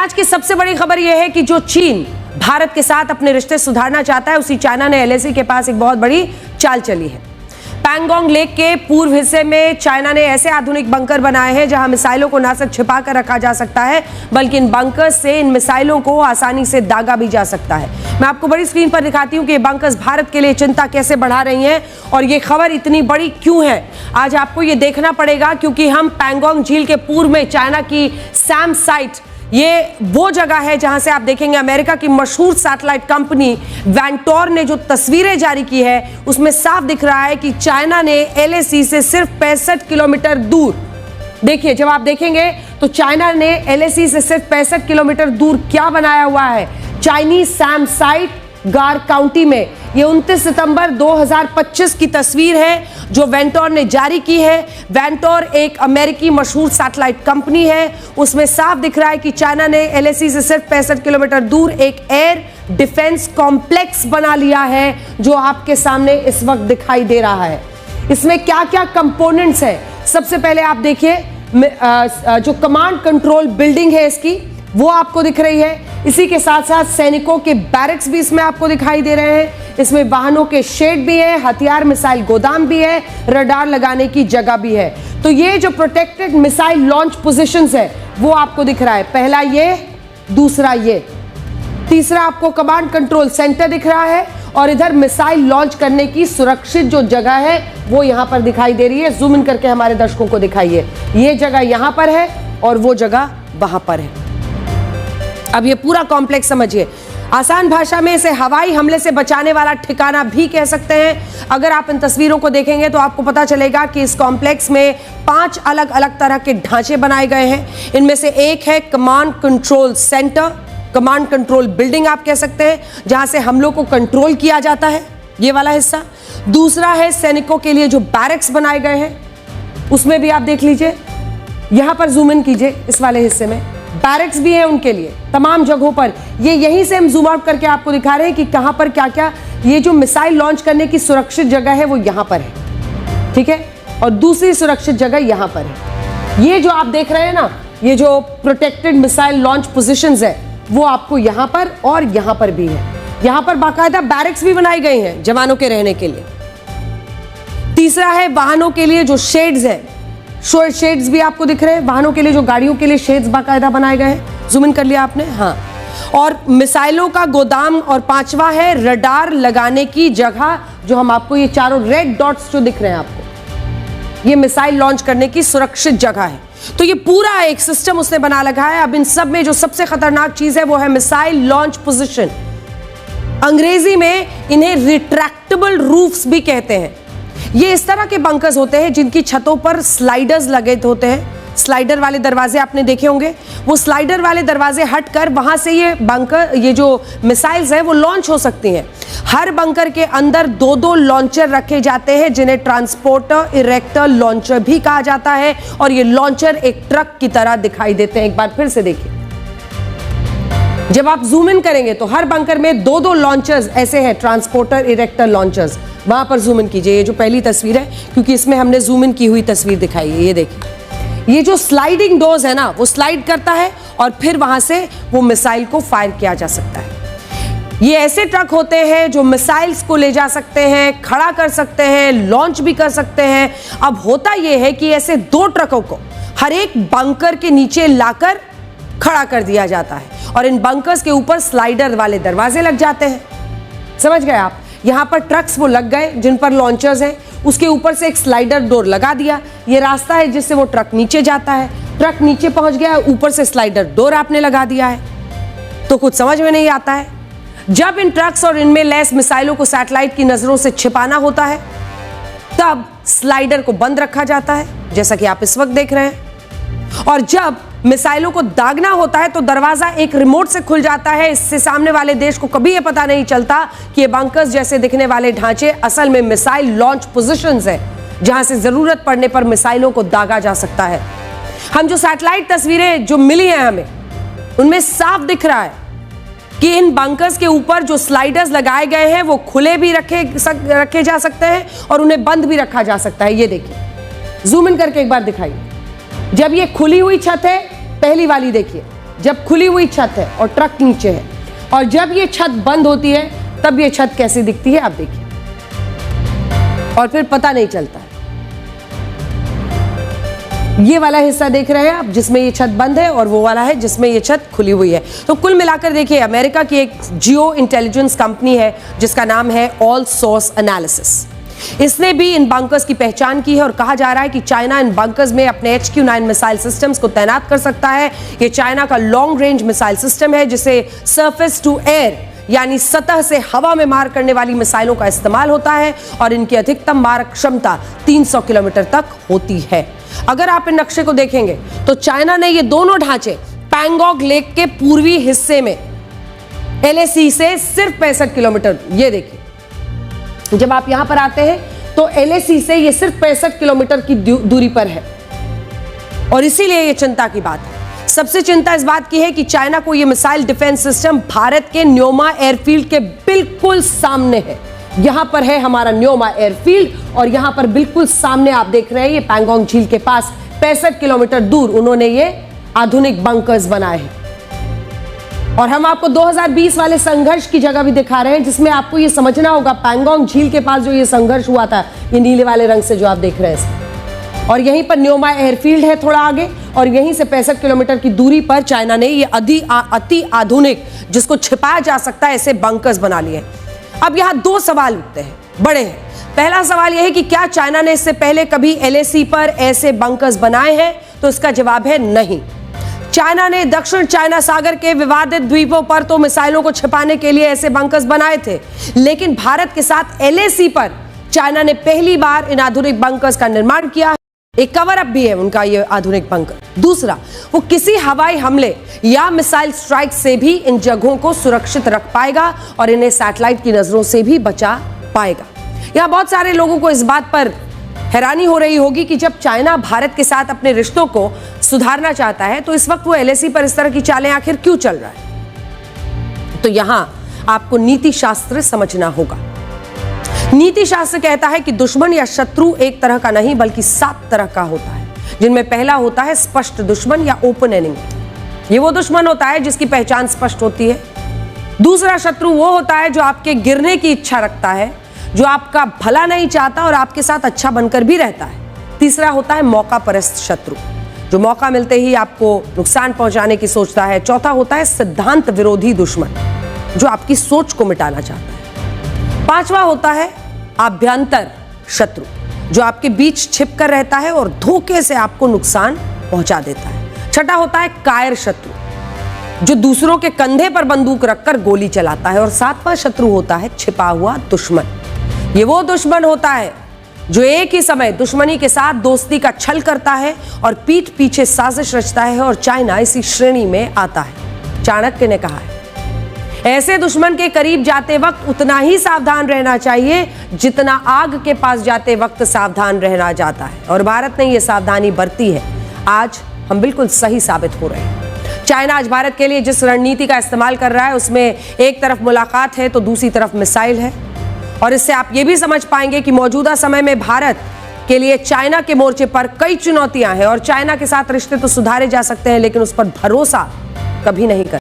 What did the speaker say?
आज की सबसे बड़ी खबर यह है कि जो चीन भारत के साथ अपने रिश्ते सुधारना चाहता है, उसी चाइना ने एलएसी के पास एक बहुत बड़ी चाल चली है। पैंगोंग लेक के पूर्व हिस्से में चाइना ने ऐसे आधुनिक बंकर बनाए हैं जहां मिसाइलों को न सिर्फ छिपा कर रखा जा सकता है, बल्कि इन बंकर्स से इन मिसाइलों को आसानी से दागा भी जा सकता है। मैं आपको बड़ी स्क्रीन पर दिखाती हूं कि ये बंकर्स भारत के लिए चिंता कैसे बढ़ा रही हैं और ये खबर इतनी बड़ी क्यों है। आज आपको ये देखना पड़ेगा, क्योंकि हम पैंगोंग झील के पूर्व में चाइना की सैम साइट, ये वो जगह है जहां से आप देखेंगे अमेरिका की मशहूर सैटेलाइट कंपनी वेंटोर ने जो तस्वीरें जारी की है, उसमें साफ दिख रहा है कि चाइना ने एलएसी से सिर्फ 65 किलोमीटर दूर, देखिए जब आप देखेंगे तो चाइना ने एलएसी से सिर्फ 65 किलोमीटर दूर क्या बनाया हुआ है, चाइनीज सैम साइट गार काउंटी में। ये 29 सितंबर 2025 की तस्वीर है जो वेंटोर ने जारी की है। वेंटोर एक अमेरिकी मशहूर सैटेलाइट कंपनी है। उसमें साफ दिख रहा है कि चाइना ने एलएसी से सिर्फ 65 किलोमीटर दूर एक एयर डिफेंस कॉम्प्लेक्स बना लिया है, जो आपके सामने इस वक्त दिखाई दे रहा है। इसमें क्या क्या कंपोनेंट्स है, सबसे पहले आप देखिए जो कमांड कंट्रोल बिल्डिंग है इसकी, वो आपको दिख रही है। इसी के साथ साथ सैनिकों के बैरक्स भी इसमें आपको दिखाई दे रहे हैं। इसमें वाहनों के शेड भी है, हथियार मिसाइल गोदाम भी है, रडार लगाने की जगह भी है। तो ये जो प्रोटेक्टेड मिसाइल लॉन्च पोजीशंस है वो आपको दिख रहा है। पहला ये, दूसरा ये, तीसरा आपको कमांड कंट्रोल सेंटर दिख रहा है, और इधर मिसाइल लॉन्च करने की सुरक्षित जो जगह है वो यहां पर दिखाई दे रही है। जूम इन करके हमारे दर्शकों को दिखाइए। ये जगह यहां पर है और वो जगह वहां पर है। अब ये पूरा कॉम्प्लेक्स समझिए। आसान भाषा में इसे हवाई हमले से बचाने वाला ठिकाना भी कह सकते हैं। अगर आप इन तस्वीरों को देखेंगे तो आपको पता चलेगा कि इस कॉम्प्लेक्स में 5 अलग अलग तरह के ढांचे बनाए गए हैं। इनमें से एक है command control centre, command control building आप कह सकते हैं, जहां से हमलों को कंट्रोल किया जाता है, ये वाला हिस्सा। दूसरा है सैनिकों के लिए जो बैरक्स बनाए गए हैं, उसमें भी आप देख लीजिए, यहां पर जूम इन कीजिए, इस वाले हिस्से में बैरक्स भी है उनके लिए तमाम जगहों पर। ये यहीं से हम जूम आउट करके आपको दिखा रहे हैं कि कहां पर क्या क्या, ये जो मिसाइल लॉन्च करने की सुरक्षित जगह है वो यहां पर है, ठीक है, और दूसरी सुरक्षित जगह यहां पर है। ये जो आप देख रहे हैं ना, ये जो प्रोटेक्टेड मिसाइल लॉन्च पोजीशंस है वो आपको यहां पर और यहां पर भी है। यहां पर बाकायदा बैरक्स भी बनाई गई हैं जवानों के रहने के लिए। तीसरा है वाहनों के लिए जो शेड्स है, शेड्स भी आपको दिख रहे हैं, वाहनों के लिए जो गाड़ियों के लिए शेड्स बाकायदा बनाए गए हैं। जूम इन कर लिया आपने, हाँ। और मिसाइलों का गोदाम, और पांचवा है रडार लगाने की जगह, जो हम आपको ये चारों रेड डॉट्स जो दिख रहे हैं आपको, ये मिसाइल लॉन्च करने की सुरक्षित जगह है। तो ये पूरा एक सिस्टम उसने बना लगा है। अब इन सब में जो सबसे खतरनाक चीज है वो है मिसाइल लॉन्च पोजीशन। अंग्रेजी में इन्हें रिट्रैक्टेबल रूफ्स भी कहते हैं। ये इस तरह के बंकर्स होते हैं जिनकी छतों पर स्लाइडर्स लगे होते हैं। स्लाइडर वाले दरवाजे आपने देखे होंगे। वो स्लाइडर वाले दरवाजे हटकर वहां से ये बंकर, ये जो मिसाइल्स हैं वो लॉन्च हो सकती हैं। हर बंकर के अंदर 2-2 लॉन्चर रखे जाते हैं, जिन्हें ट्रांसपोर्टर इरेक्टर लॉन्चर भी कहा जाता है। और ये लॉन्चर एक ट्रक की तरह दिखाई देते हैं। एक बार फिर से देखिए, जब आप जूम इन करेंगे तो हर बंकर में 2-2 लॉन्चर्स ऐसे हैं, ट्रांसपोर्टर इरेक्टर लॉन्चर्स। वहां पर जूम इन कीजिए, ये जो पहली तस्वीर है, क्योंकि इसमें हमने जूम इन की हुई तस्वीर दिखाई है। ये देखिए, ये जो स्लाइडिंग डोर्स है ना, वो स्लाइड करता है और फिर वहां से वो मिसाइल को फायर किया जा सकता है। ये ऐसे ट्रक होते हैं जो मिसाइल्स को ले जा सकते हैं, खड़ा कर सकते हैं, लॉन्च भी कर सकते हैं। अब होता यह है कि ऐसे 2 ट्रकों को हर एक बंकर के नीचे लाकर खड़ा कर दिया जाता है, और इन बंकर्स के ऊपर स्लाइडर वाले दरवाजे लग जाते हैं। समझ गए आप? यहां पर ट्रक्स वो लग गए जिन पर लॉन्चर्स हैं, उसके ऊपर से एक स्लाइडर डोर लगा दिया। ये रास्ता है जिससे वो ट्रक नीचे जाता है। ट्रक नीचे पहुंच गया, ऊपर से स्लाइडर डोर आपने लगा दिया है। तो कुछ समझ में नहीं आता है। जब इन ट्रक्स और इनमें लैस मिसाइलों को सैटेलाइट की नजरों से छिपाना होता है, तब स्लाइडर को बंद रखा जाता है, जैसा कि आप इस वक्त देख रहे हैं। और जब मिसाइलों को दागना होता है तो दरवाजा एक रिमोट से खुल जाता है। इससे सामने वाले देश को कभी यह पता नहीं चलता कि ये बंकर्स जैसे दिखने वाले ढांचे असल में मिसाइल लॉन्च पोजीशंस है, जहां से जरूरत पड़ने पर मिसाइलों को दागा जा सकता है। हम जो सैटेलाइट तस्वीरें जो मिली हैं हमें, उनमें साफ दिख रहा है कि इन बंकर्स के ऊपर जो स्लाइडर्स लगाए गए हैं वो खुले भी रखे जा सकते हैं और उन्हें बंद भी रखा जा सकता है। ये देखिए, जूम इन करके एक बार दिखाइए। जब ये खुली हुई छत है, पहली वाली देखिए, जब खुली हुई छत है और ट्रक नीचे है, और जब ये छत बंद होती है तब ये छत कैसी दिखती है आप देखिए, और फिर पता नहीं चलता है। ये वाला हिस्सा देख रहे हैं आप जिसमें ये छत बंद है, और वो वाला है जिसमें ये छत खुली हुई है। तो कुल मिलाकर देखिए, अमेरिका की एक जियो इंटेलिजेंस कंपनी है जिसका नाम है ऑल सोर्स एनालिसिस, इसने भी इन बंकर्स की पहचान की है और कहा जा रहा है कि चाइना इन बंकर्स में अपने HQ-9 मिसाइल सिस्टम्स को तैनात कर सकता है। ये चाइना का लॉन्ग रेंज मिसाइल सिस्टम है जिसे सरफेस टू एयर यानी सतह से हवा में मार करने वाली मिसाइलों का इस्तेमाल होता है, और इनकी अधिकतम मारक क्षमता 300 किलोमीटर तक होती है। अगर आप इन नक्शे को देखेंगे तो चाइना ने ये दोनों ढांचे पैंगोंग लेक के पूर्वी हिस्से में LAC से सिर्फ 65 किलोमीटर, ये देखिए जब आप यहां पर आते हैं तो LAC से ये सिर्फ 65 किलोमीटर की दूरी पर है, और इसीलिए ये चिंता की बात है। सबसे चिंता इस बात की है कि चाइना को ये मिसाइल डिफेंस सिस्टम भारत के न्योमा एयरफील्ड के बिल्कुल सामने है। यहां पर है हमारा न्योमा एयरफील्ड, और यहां पर बिल्कुल सामने आप देख रहे हैं ये पैंगोंग झील के पास 65 किलोमीटर दूर उन्होंने ये आधुनिक बंकर्स बनाए हैं। और हम आपको 2020 वाले संघर्ष की जगह भी दिखा रहे हैं जिसमें आपको ये समझना होगा पैंगोंग झील के पास जो ये संघर्ष हुआ था, ये नीले वाले रंग से जो आप देख रहे हैं, और यहीं पर न्योमा एयरफील्ड है थोड़ा आगे, और यहीं से 65 किलोमीटर की दूरी पर चाइना ने ये अति आधुनिक, जिसको छिपाया जा सकता है, ऐसे बंकर्स बना लिए। अब यहां दो सवाल उठते हैं, बड़े हैं। पहला सवाल यह है कि क्या चाइना ने इससे पहले कभी LAC पर ऐसे बंकर्स बनाए हैं, तो इसका जवाब है नहीं। चाइना ने दक्षिण चाइना सागर के विवादित द्वीपों पर तो मिसाइलों को छिपाने के लिए ऐसे बंकर्स बनाए थे, लेकिन भारत के साथ LAC पर चाइना ने पहली बार इन आधुनिक बंकर्स का निर्माण किया। एक कवर अप भी है उनका ये आधुनिक बंकर। दूसरा, वो किसी हवाई हमले या मिसाइल स्ट्राइक से भी इन जगहों को सुरक्षित रख पाएगा और इन्हें सैटेलाइट की नजरों से भी बचा पाएगा। यहां बहुत सारे लोगों को इस बात पर हैरानी हो रही होगी कि जब चाइना भारत के साथ अपने रिश्तों को सुधारना चाहता है तो इस वक्त वो LAC पर इस तरह की चालें आखिर क्यों चल रहा है। तो यहां आपको नीति शास्त्र समझना होगा। नीति शास्त्र कहता है कि दुश्मन या शत्रु एक तरह का नहीं बल्कि 7 तरह का होता है, जिनमें पहला होता है स्पष्ट दुश्मन या ओपन एनिमी। ये वो दुश्मन होता है जिसकी पहचान स्पष्ट होती है। दूसरा शत्रु वो होता है जो आपके गिरने की इच्छा रखता है, जो आपका भला नहीं चाहता और आपके साथ अच्छा बनकर भी रहता है। तीसरा होता है मौका परस्त शत्रु, जो मौका मिलते ही आपको नुकसान पहुंचाने की सोचता है। चौथा होता है सिद्धांत विरोधी दुश्मन, जो आपकी सोच को मिटाना चाहता है। पांचवा होता है आभ्यंतर शत्रु, जो आपके बीच छिप कर रहता है और धोखे से आपको नुकसान पहुंचा देता है। छठा होता है कायर शत्रु, जो दूसरों के कंधे पर बंदूक रखकर गोली चलाता है। और सातवां शत्रु होता है छिपा हुआ दुश्मन। ये वो दुश्मन होता है जो एक ही समय दुश्मनी के साथ दोस्ती का छल करता है और पीठ पीछे साजिश रचता है, और चाइना इसी श्रेणी में आता है। चाणक्य ने कहा है, ऐसे दुश्मन के करीब जाते वक्त उतना ही सावधान रहना चाहिए जितना आग के पास जाते वक्त सावधान रहना जाता है। और भारत ने यह सावधानी बरती है। आज हम बिल्कुल सही साबित हो रहे हैं। चाइना आज भारत के लिए जिस रणनीति का इस्तेमाल कर रहा है उसमें एक तरफ मुलाकात है तो दूसरी तरफ मिसाइल है, और इससे आप ये भी समझ पाएंगे कि मौजूदा समय में भारत के लिए चाइना के मोर्चे पर कई चुनौतियां हैं, और चाइना के साथ रिश्ते तो सुधारे जा सकते हैं लेकिन उस पर भरोसा कभी नहीं कर